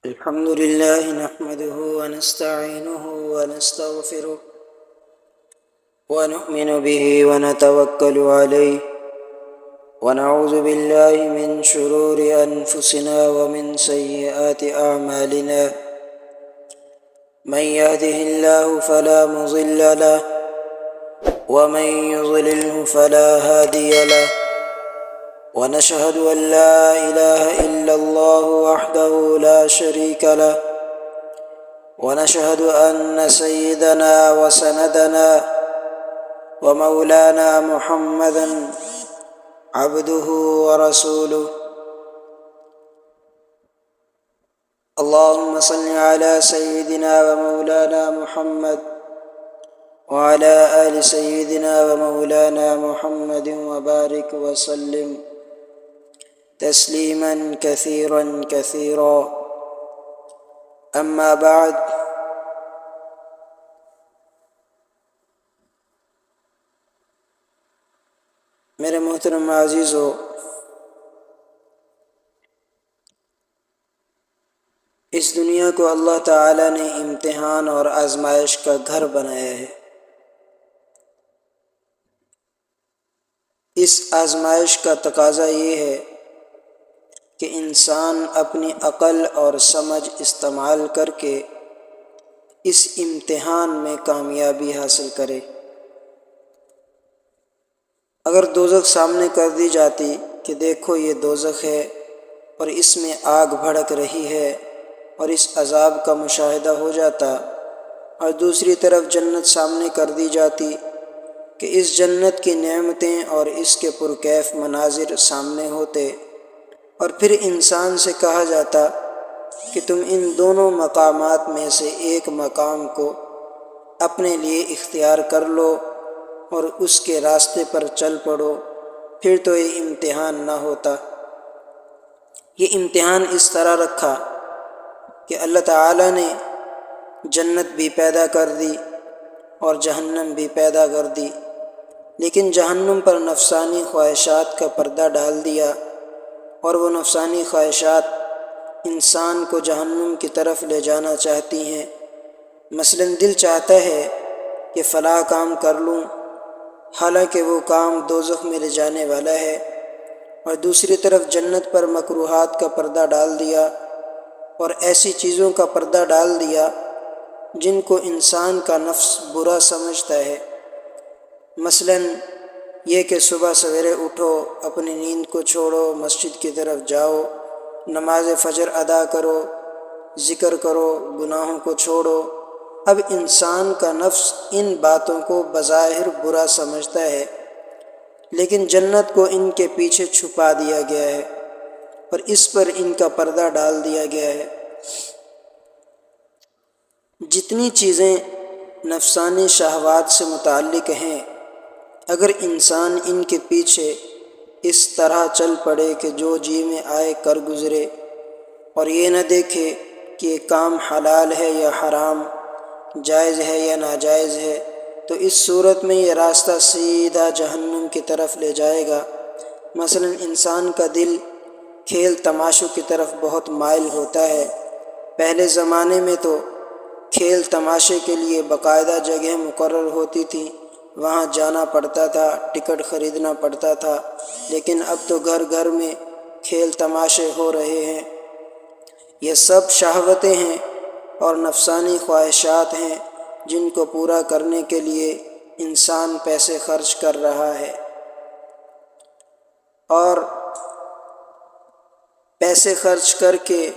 الحمد لله نحمده ونستعينه ونستغفره ونؤمن به ونتوكل عليه ونعوذ بالله من شرور أنفسنا ومن سيئات أعمالنا. من يهده الله فلا مضل له ومن يضلله فلا هادي له، ونشهد أن لا إله إلا الله وحده لا شريك له، ونشهد أن سيدنا وسندنا ومولانا محمدا عبده ورسوله. اللهم صل على سيدنا ومولانا محمد وعلى آل سيدنا ومولانا محمد وبارك وسلم تسليما كثيرا كثيرا. أما بعد، میرے محترم عزیزو، اس دنیا کو اللہ تعالی نے امتحان اور آزمائش کا گھر بنایا ہے. اس آزمائش کا تقاضا یہ ہے کہ انسان اپنی عقل اور سمجھ استعمال کر کے اس امتحان میں کامیابی حاصل کرے. اگر دوزخ سامنے کر دی جاتی کہ دیکھو یہ دوزخ ہے اور اس میں آگ بھڑک رہی ہے اور اس عذاب کا مشاہدہ ہو جاتا، اور دوسری طرف جنت سامنے کر دی جاتی کہ اس جنت کی نعمتیں اور اس کے پرکیف مناظر سامنے ہوتے، اور پھر انسان سے کہا جاتا کہ تم ان دونوں مقامات میں سے ایک مقام کو اپنے لیے اختیار کر لو اور اس کے راستے پر چل پڑو، پھر تو یہ امتحان نہ ہوتا. یہ امتحان اس طرح رکھا کہ اللہ تعالی نے جنت بھی پیدا کر دی اور جہنم بھی پیدا کر دی، لیکن جہنم پر نفسانی خواہشات کا پردہ ڈال دیا، اور وہ نفسانی خواہشات انسان کو جہنم کی طرف لے جانا چاہتی ہیں. مثلا دل چاہتا ہے کہ فلاں کام کر لوں، حالانکہ وہ کام دوزخ میں لے جانے والا ہے، اور دوسری طرف جنت پر مکروہات کا پردہ ڈال دیا اور ایسی چیزوں کا پردہ ڈال دیا جن کو انسان کا نفس برا سمجھتا ہے. مثلا یہ کہ صبح سویرے اٹھو، اپنی نیند کو چھوڑو، مسجد کی طرف جاؤ، نماز فجر ادا کرو، ذکر کرو، گناہوں کو چھوڑو. اب انسان کا نفس ان باتوں کو بظاہر برا سمجھتا ہے، لیکن جنت کو ان کے پیچھے چھپا دیا گیا ہے اور اس پر ان کا پردہ ڈال دیا گیا ہے. جتنی چیزیں نفسانی شہوات سے متعلق ہیں، اگر انسان ان کے پیچھے اس طرح چل پڑے کہ جو جی میں آئے کر گزرے اور یہ نہ دیکھے کہ یہ کام حلال ہے یا حرام، جائز ہے یا ناجائز ہے، تو اس صورت میں یہ راستہ سیدھا جہنم کی طرف لے جائے گا. مثلا انسان کا دل کھیل تماشوں کی طرف بہت مائل ہوتا ہے. پہلے زمانے میں تو کھیل تماشے کے لیے باقاعدہ جگہ مقرر ہوتی تھی، وہاں جانا پڑتا تھا، ٹکٹ خریدنا پڑتا تھا، لیکن اب تو گھر گھر میں کھیل تماشے ہو رہے ہیں. یہ سب شہوتیں ہیں اور نفسانی خواہشات ہیں جن کو پورا کرنے کے لیے انسان پیسے خرچ کر رہا ہے، اور پیسے خرچ کر کے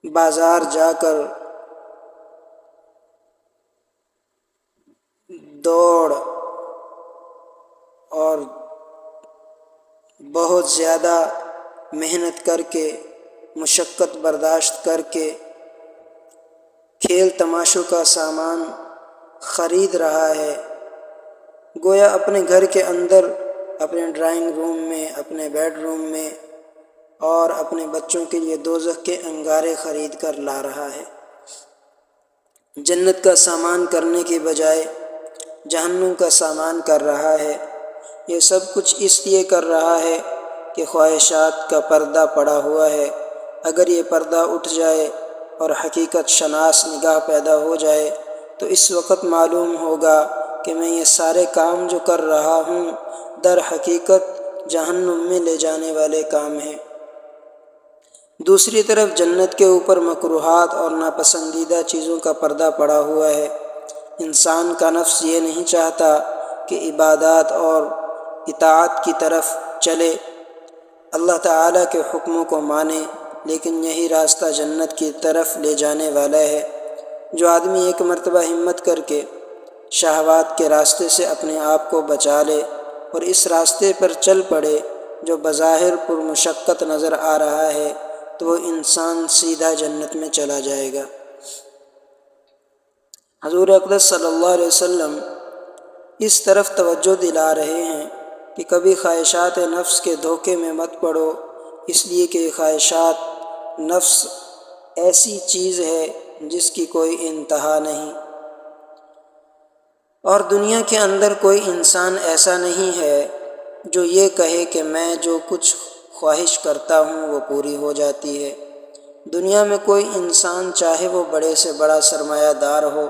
بازار جا کر دوڑ اور بہت زیادہ محنت کر کے، مشقت برداشت کر کے کھیل تماشوں کا سامان خرید رہا ہے. گویا اپنے گھر کے اندر، اپنے ڈرائنگ روم میں، اپنے بیڈ روم میں اور اپنے بچوں کے لیے دوزخ کے انگارے خرید کر لا رہا ہے. جنت کا سامان کرنے کے بجائے جہنم کا سامان کر رہا ہے. یہ سب کچھ اس لیے کر رہا ہے کہ خواہشات کا پردہ پڑا ہوا ہے اگر یہ پردہ اٹھ جائے اور حقیقت شناس نگاہ پیدا ہو جائے تو اس وقت معلوم ہوگا کہ میں یہ سارے کام جو کر رہا ہوں در حقیقت جہنم میں لے جانے والے کام ہیں۔ دوسری طرف جنت کے اوپر مکروہات اور ناپسندیدہ چیزوں کا پردہ پڑا ہوا ہے۔ انسان کا نفس یہ نہیں چاہتا کہ عبادات اور اطاعت کی طرف چلے، اللہ تعالیٰ کے حکموں کو مانے، لیکن یہی راستہ جنت کی طرف لے جانے والا ہے۔ جو آدمی ایک مرتبہ ہمت کر کے شہوات کے راستے سے اپنے آپ کو بچا لے اور اس راستے پر چل پڑے جو بظاہر پرمشقت نظر آ رہا ہے، تو وہ انسان سیدھا جنت میں چلا جائے گا۔ حضور اقدس صلی اللہ علیہ وسلم اس طرف توجہ دلا رہے ہیں کہ کبھی خواہشات نفس کے دھوکے میں مت پڑو، اس لیے کہ خواہشات نفس ایسی چیز ہے جس کی کوئی انتہا نہیں، اور دنیا کے اندر کوئی انسان ایسا نہیں ہے جو یہ کہے کہ میں جو کچھ خواہش کرتا ہوں وہ پوری ہو جاتی ہے۔ دنیا میں کوئی انسان چاہے وہ بڑے سے بڑا سرمایہ دار ہو،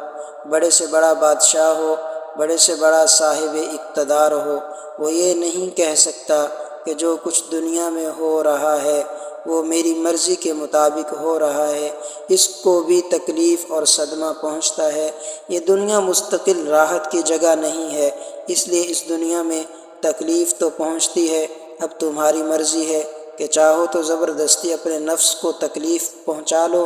بڑے سے بڑا بادشاہ ہو، بڑے سے بڑا صاحب اقتدار ہو، وہ یہ نہیں کہہ سکتا کہ جو کچھ دنیا میں ہو رہا ہے وہ میری مرضی کے مطابق ہو رہا ہے۔ اس کو بھی تکلیف اور صدمہ پہنچتا ہے۔ یہ دنیا مستقل راحت کی جگہ نہیں ہے، اس لیے اس دنیا میں تکلیف تو پہنچتی ہے۔ اب تمہاری مرضی ہے کہ چاہو تو زبردستی اپنے نفس کو تکلیف پہنچا لو،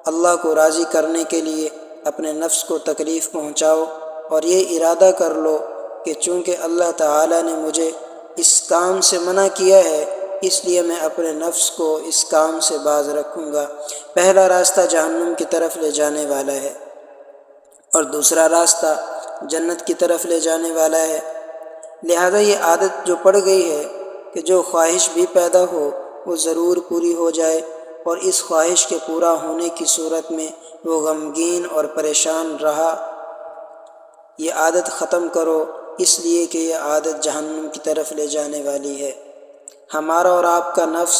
اللہ کو راضی کرنے کے لیے اپنے نفس کو تکلیف پہنچاؤ، اور یہ ارادہ کر لو کہ چونکہ اللہ تعالیٰ نے مجھے اس کام سے منع کیا ہے اس لیے میں اپنے نفس کو اس کام سے باز رکھوں گا۔ پہلا راستہ جہنم کی طرف لے جانے والا ہے اور دوسرا راستہ جنت کی طرف لے جانے والا ہے۔ لہذا یہ عادت جو پڑ گئی ہے کہ جو خواہش بھی پیدا ہو وہ ضرور پوری ہو جائے، اور اس خواہش کے پورا ہونے کی صورت میں وہ غمگین اور پریشان رہا، یہ عادت ختم کرو، اس لیے کہ یہ عادت جہنم کی طرف لے جانے والی ہے۔ ہمارا اور آپ کا نفس،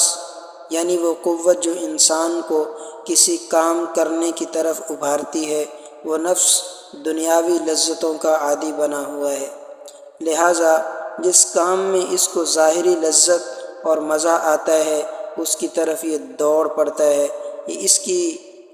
یعنی وہ قوت جو انسان کو کسی کام کرنے کی طرف ابھارتی ہے، وہ نفس دنیاوی لذتوں کا عادی بنا ہوا ہے۔ لہٰذا جس کام میں اس کو ظاہری لذت اور مزہ آتا ہے اس کی طرف یہ دوڑ پڑتا ہے۔ یہ اس کی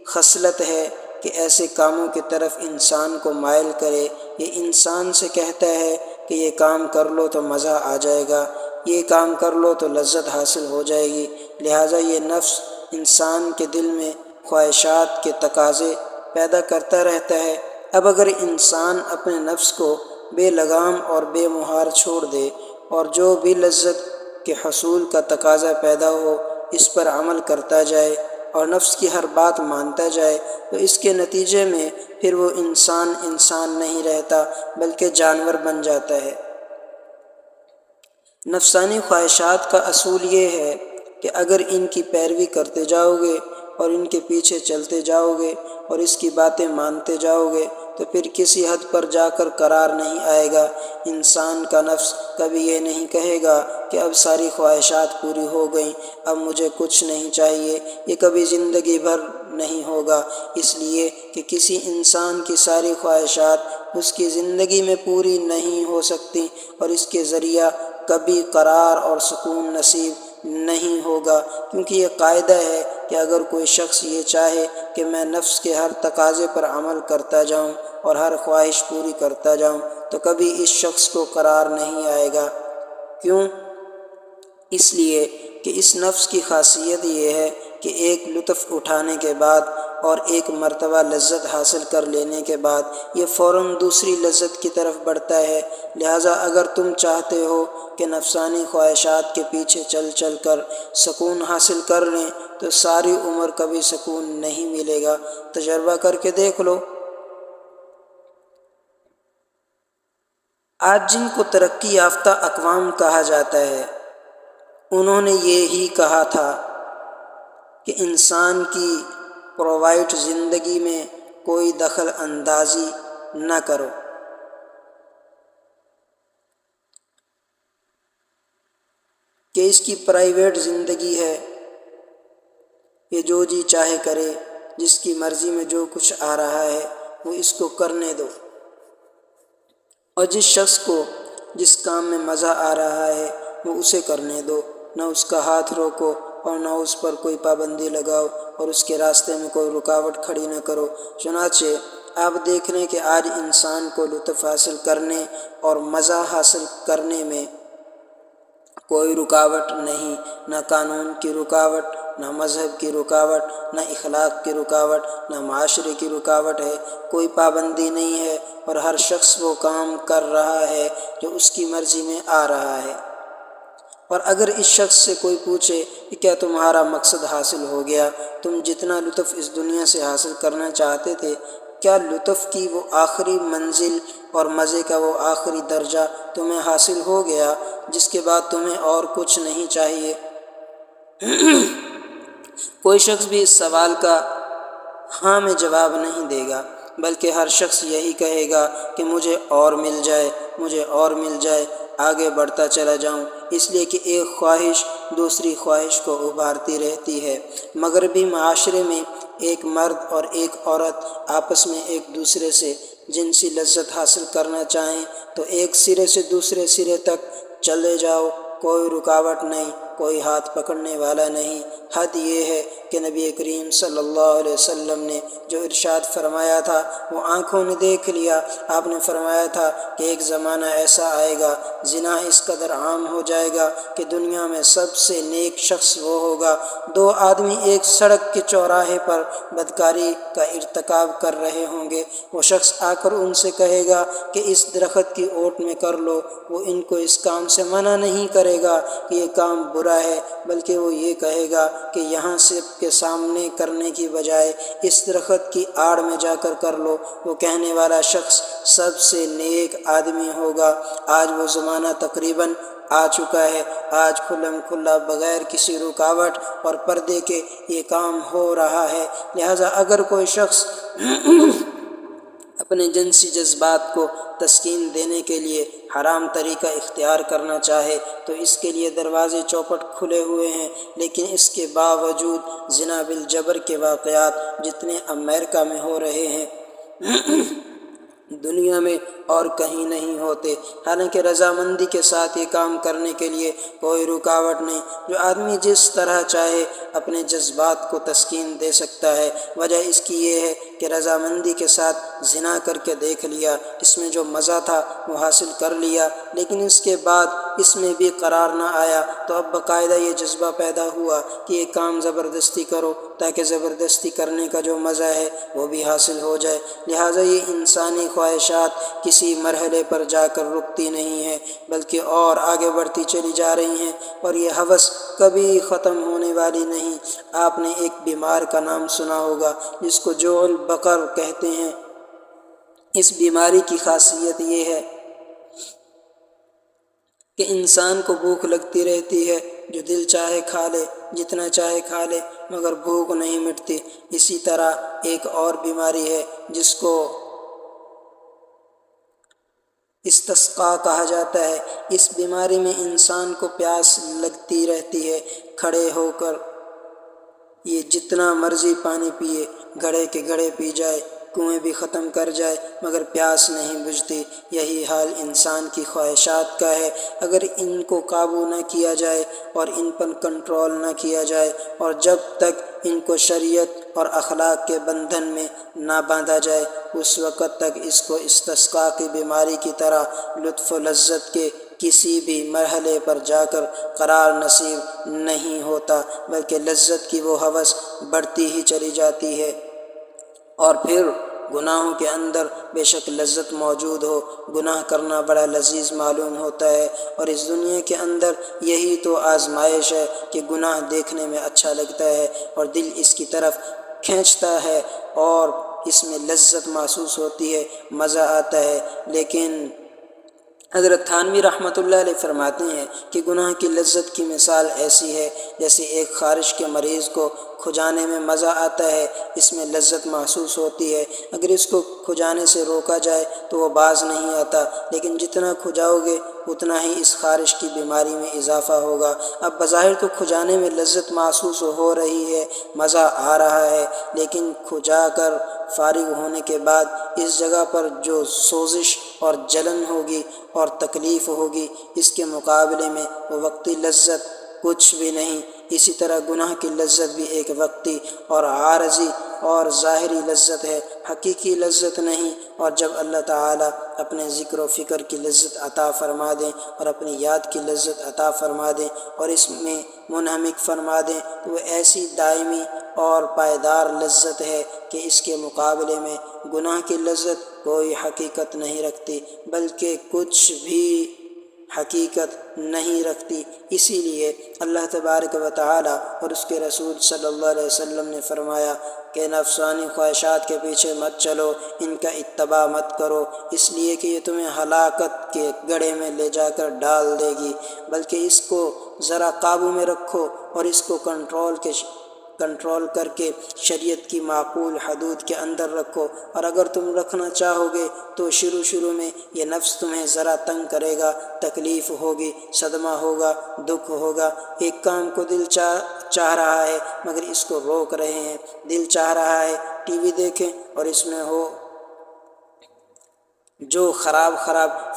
خصلت ہے کہ ایسے کاموں کی طرف انسان کو مائل کرے۔ یہ انسان سے کہتا ہے کہ یہ کام کر لو تو مزہ آ جائے گا، یہ کام کر لو تو لذت حاصل ہو جائے گی۔ لہٰذا یہ نفس انسان کے دل میں خواہشات کے تقاضے پیدا کرتا رہتا ہے۔ اب اگر انسان اپنے نفس کو بے لگام اور بے مہار چھوڑ دے اور جو بھی لذت کے حصول کا تقاضا پیدا ہو اس پر عمل کرتا جائے اور نفس کی ہر بات مانتا جائے، تو اس کے نتیجے میں پھر وہ انسان نہیں رہتا بلکہ جانور بن جاتا ہے۔ نفسانی خواہشات کا اصول یہ ہے کہ اگر ان کی پیروی کرتے جاؤ گے اور ان کے پیچھے چلتے جاؤ گے اور اس کی باتیں مانتے جاؤ گے تو پھر کسی حد پر جا کر قرار نہیں آئے گا۔ انسان کا نفس کبھی یہ نہیں کہے گا کہ اب ساری خواہشات پوری ہو گئیں، اب مجھے کچھ نہیں چاہیے۔ یہ کبھی زندگی بھر نہیں ہوگا، اس لیے کہ کسی انسان کی ساری خواہشات اس کی زندگی میں پوری نہیں ہو سکتی، اور اس کے ذریعہ کبھی قرار اور سکون نصیب نہیں ہوگا، کیونکہ یہ قاعدہ ہے کہ اگر کوئی شخص یہ چاہے کہ میں نفس کے ہر تقاضے پر عمل کرتا جاؤں اور ہر خواہش پوری کرتا جاؤں تو کبھی اس شخص کو قرار نہیں آئے گا۔ کیوں؟ اس لیے کہ اس نفس کی خاصیت یہ ہے کہ ایک لطف اٹھانے کے بعد اور ایک مرتبہ لذت حاصل کر لینے کے بعد یہ فوراً دوسری لذت کی طرف بڑھتا ہے۔ لہٰذا اگر تم چاہتے ہو کہ نفسانی خواہشات کے پیچھے چل چل کر سکون حاصل کر لیں تو ساری عمر کبھی سکون نہیں ملے گا۔ تجربہ کر کے دیکھ لو۔ آج جن کو ترقی یافتہ اقوام کہا جاتا ہے، انہوں نے یہی کہا تھا کہ انسان کی پرائیویٹ زندگی میں کوئی دخل اندازی نہ کرو۔ کہ اس کی پرائیویٹ زندگی ہے یہ جو جی چاہے کرے، جس کی مرضی میں جو کچھ آ رہا ہے وہ اس کو کرنے دو، اور جس شخص کو جس کام میں مزہ آ رہا ہے وہ اسے کرنے دو، نہ اس کا ہاتھ روکو اور نہ اس پر کوئی پابندی لگاؤ اور اس کے راستے میں کوئی رکاوٹ کھڑی نہ کرو۔ چنانچہ آپ دیکھ لیں کہ آج انسان کو لطف حاصل کرنے اور مزہ حاصل کرنے میں کوئی رکاوٹ نہیں، نہ قانون کی رکاوٹ، نہ مذہب کی رکاوٹ، نہ اخلاق کی رکاوٹ، نہ معاشرے کی رکاوٹ ہے، کوئی پابندی نہیں ہے، اور ہر شخص وہ کام کر رہا ہے جو اس کی مرضی میں آ رہا ہے۔ اور اگر اس شخص سے کوئی پوچھے کہ کیا تمہارا مقصد حاصل ہو گیا، تم جتنا لطف اس دنیا سے حاصل کرنا چاہتے تھے، کیا لطف کی وہ آخری منزل اور مزے کا وہ آخری درجہ تمہیں حاصل ہو گیا جس کے بعد تمہیں اور کچھ نہیں چاہیے؟ کوئی شخص بھی اس سوال کا ہاں میں جواب نہیں دے گا، بلکہ ہر شخص یہی کہے گا کہ مجھے اور مل جائے، مجھے اور مل جائے، آگے بڑھتا چلا جاؤں، اس لیے کہ ایک خواہش دوسری خواہش کو ابھارتی رہتی ہے۔ مغربی معاشرے میں ایک مرد اور ایک عورت آپس میں ایک دوسرے سے جنسی لذت حاصل کرنا چاہیں تو ایک سرے سے دوسرے سرے تک چلے جاؤ، کوئی رکاوٹ نہیں، کوئی ہاتھ پکڑنے والا نہیں۔ حد یہ ہے کہ نبی کریم صلی اللہ علیہ وسلم نے جو ارشاد فرمایا تھا وہ آنکھوں نے دیکھ لیا۔ آپ نے فرمایا تھا کہ ایک زمانہ ایسا آئے گا، زنا اس قدر عام ہو جائے گا کہ دنیا میں سب سے نیک شخص وہ ہوگا۔ دو آدمی ایک سڑک کے چوراہے پر بدکاری کا ارتکاب کر رہے ہوں گے، وہ شخص آ کر ان سے کہے گا کہ اس درخت کی اوٹ میں کر لو، وہ ان کو اس کام سے منع نہیں کرے گا کہ یہ کام برا ہے، بلکہ وہ یہ کہے گا کہ یہاں سب کے سامنے کرنے کی بجائے اس درخت کی آڑ میں جا کر کر لو۔ وہ کہنے والا شخص سب سے نیک آدمی ہوگا۔ آج وہ زمانہ تقریباً آ چکا ہے، آج کھلم کھلا بغیر کسی رکاوٹ اور پردے کے یہ کام ہو رہا ہے۔ لہٰذا اگر کوئی شخص اپنے جنسی جذبات کو تسکین دینے کے لیے حرام طریقہ اختیار کرنا چاہے تو اس کے لیے دروازے چوپٹ کھلے ہوئے ہیں، لیکن اس کے باوجود زنا بالجبر کے واقعات جتنے امریکہ میں ہو رہے ہیں دنیا میں اور کہیں نہیں ہوتے۔ حالانکہ رضامندی کے ساتھ یہ کام کرنے کے لیے کوئی رکاوٹ نہیں، جو آدمی جس طرح چاہے اپنے جذبات کو تسکین دے سکتا ہے۔ وجہ اس کی یہ ہے کہ رضامندی کے ساتھ زنا کر کے دیکھ لیا، اس میں جو مزہ تھا وہ حاصل کر لیا، لیکن اس کے بعد اس میں بھی قرار نہ آیا تو اب باقاعدہ یہ جذبہ پیدا ہوا کہ یہ کام زبردستی کرو تاکہ زبردستی کرنے کا جو مزہ ہے وہ بھی حاصل ہو جائے۔ لہٰذا یہ انسانی خواہشات کسی مرحلے پر جا کر رکتی نہیں ہیں، بلکہ اور آگے بڑھتی چلی جا رہی ہیں، اور یہ ہوس کبھی ختم ہونے والی نہیں۔ آپ نے ایک بیمار کا نام سنا ہوگا جس کو جوع البقر کہتے ہیں۔ اس بیماری کی خاصیت یہ ہے کہ انسان کو بھوک لگتی رہتی ہے، جو دل چاہے کھا لے، جتنا چاہے کھا لے، مگر بھوک نہیں مٹتی۔ اسی طرح ایک اور بیماری ہے جس کو استسقاء کہا جاتا ہے۔ اس بیماری میں انسان کو پیاس لگتی رہتی ہے، کھڑے ہو کر یہ جتنا مرضی پانی پیے، گھڑے کے گھڑے پی جائے، کنویں بھی ختم کر جائے، مگر پیاس نہیں بجھتی۔ یہی حال انسان کی خواہشات کا ہے۔ اگر ان کو قابو نہ کیا جائے اور ان پر کنٹرول نہ کیا جائے، اور جب تک ان کو شریعت اور اخلاق کے بندھن میں نہ باندھا جائے، اس وقت تک اس کو استسقاء کی بیماری کی طرح لطف و لذت کے کسی بھی مرحلے پر جا کر قرار نصیب نہیں ہوتا، بلکہ لذت کی وہ ہوس بڑھتی ہی چلی جاتی ہے۔ اور پھر گناہوں کے اندر بے شک لذت موجود ہو، گناہ کرنا بڑا لذیذ معلوم ہوتا ہے، اور اس دنیا کے اندر یہی تو آزمائش ہے کہ گناہ دیکھنے میں اچھا لگتا ہے اور دل اس کی طرف کھینچتا ہے اور اس میں لذت محسوس ہوتی ہے، مزہ آتا ہے، لیکن حضرت تھانوی رحمۃ اللہ علیہ فرماتے ہیں کہ گناہ کی لذت کی مثال ایسی ہے جیسے ایک خارش کے مریض کو کھجانے میں مزہ آتا ہے، اس میں لذت محسوس ہوتی ہے۔ اگر اس کو کھجانے سے روکا جائے تو وہ باز نہیں آتا، لیکن جتنا کھجاؤ گے اتنا ہی اس خارش کی بیماری میں اضافہ ہوگا۔ اب بظاہر تو کھجانے میں لذت محسوس ہو رہی ہے، مزہ آ رہا ہے، لیکن کھجا کر فارغ ہونے کے بعد اس جگہ پر جو سوزش اور جلن ہوگی اور تکلیف ہوگی، اس کے مقابلے میں وہ وقتی لذت کچھ بھی نہیں۔ اسی طرح گناہ کی لذت بھی ایک وقتی اور عارضی اور ظاہری لذت ہے، حقیقی لذت نہیں۔ اور جب اللہ تعالیٰ اپنے ذکر و فکر کی لذت عطا فرما دیں اور اپنی یاد کی لذت عطا فرما دیں اور اس میں منہمک فرما دیں تو وہ ایسی دائمی اور پائیدار لذت ہے کہ اس کے مقابلے میں گناہ کی لذت کوئی حقیقت نہیں رکھتی، بلکہ کچھ بھی حقیقت نہیں رکھتی۔ اسی لیے اللہ تبارک و تعالیٰ اور اس کے رسول صلی اللہ علیہ وسلم نے فرمایا کہ نفسانی خواہشات کے پیچھے مت چلو، ان کا اتباع مت کرو، اس لیے کہ یہ تمہیں ہلاکت کے گڑھے میں لے جا کر ڈال دے گی، بلکہ اس کو ذرا قابو میں رکھو اور اس کو کنٹرول کر کے شریعت کی معقول حدود کے اندر رکھو۔ اور اگر تم رکھنا چاہو گے تو شروع میں یہ نفس تمہیں ذرا تنگ کرے گا، تکلیف ہوگی، صدمہ ہوگا، دکھ ہوگا۔ ایک کام کو دل چاہ رہا ہے مگر اس کو روک رہے ہیں۔ دل چاہ رہا ہے ٹی وی دیکھیں اور اس میں ہو جو خراب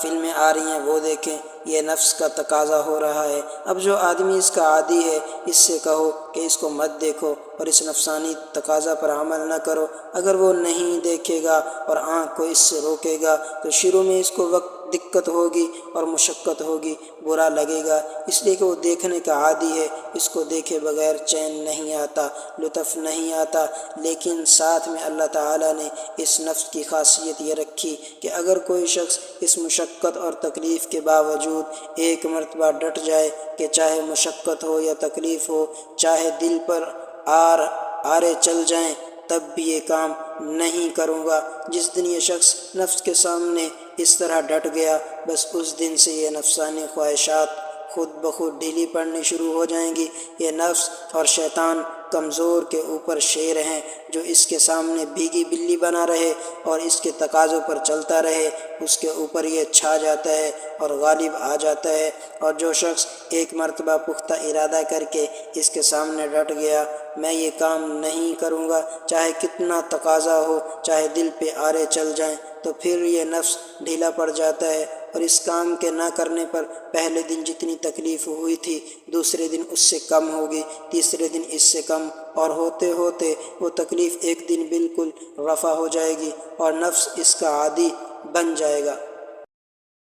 فلمیں آ رہی ہیں وہ دیکھیں، یہ نفس کا تقاضا ہو رہا ہے۔ اب جو آدمی اس کا عادی ہے اس سے کہو کہ اس کو مت دیکھو اور اس نفسانی تقاضا پر عمل نہ کرو۔ اگر وہ نہیں دیکھے گا اور آنکھ کو اس سے روکے گا تو شروع میں اس کو وقت دقت ہوگی اور مشقت ہوگی، برا لگے گا، اس لیے کہ وہ دیکھنے کا عادی ہے، اس کو دیکھے بغیر چین نہیں آتا، لطف نہیں آتا۔ لیکن ساتھ میں اللہ تعالیٰ نے اس نفس کی خاصیت یہ رکھی کہ اگر کوئی شخص اس مشقت اور تکلیف کے باوجود ایک مرتبہ ڈٹ جائے کہ چاہے مشقت ہو یا تکلیف ہو، چاہے دل پر آرے چل جائیں، تب بھی یہ کام نہیں کروں گا۔ جس دن یہ شخص نفس کے سامنے اس طرح ڈٹ گیا، بس اس دن سے یہ نفسانی خواہشات خود بخود ڈھیلی پڑنی شروع ہو جائیں گی۔ یہ نفس اور شیطان کمزور کے اوپر شیر ہیں، جو اس کے سامنے بھیگی بلی بنا رہے اور اس کے تقاضوں پر چلتا رہے، اس کے اوپر یہ چھا جاتا ہے اور غالب آ جاتا ہے۔ اور جو شخص ایک مرتبہ پختہ ارادہ کر کے اس کے سامنے ڈٹ گیا، میں یہ کام نہیں کروں گا، چاہے کتنا تقاضا ہو، چاہے دل پہ آرے چل جائیں، تو پھر یہ نفس ڈھیلا پڑ جاتا ہے اور اس کام کے نہ کرنے پر پہلے دن جتنی تکلیف ہوئی تھی دوسرے دن اس سے کم ہوگی، تیسرے دن اس سے کم، اور ہوتے ہوتے وہ تکلیف ایک دن بالکل رفع ہو جائے گی اور نفس اس کا عادی بن جائے گا۔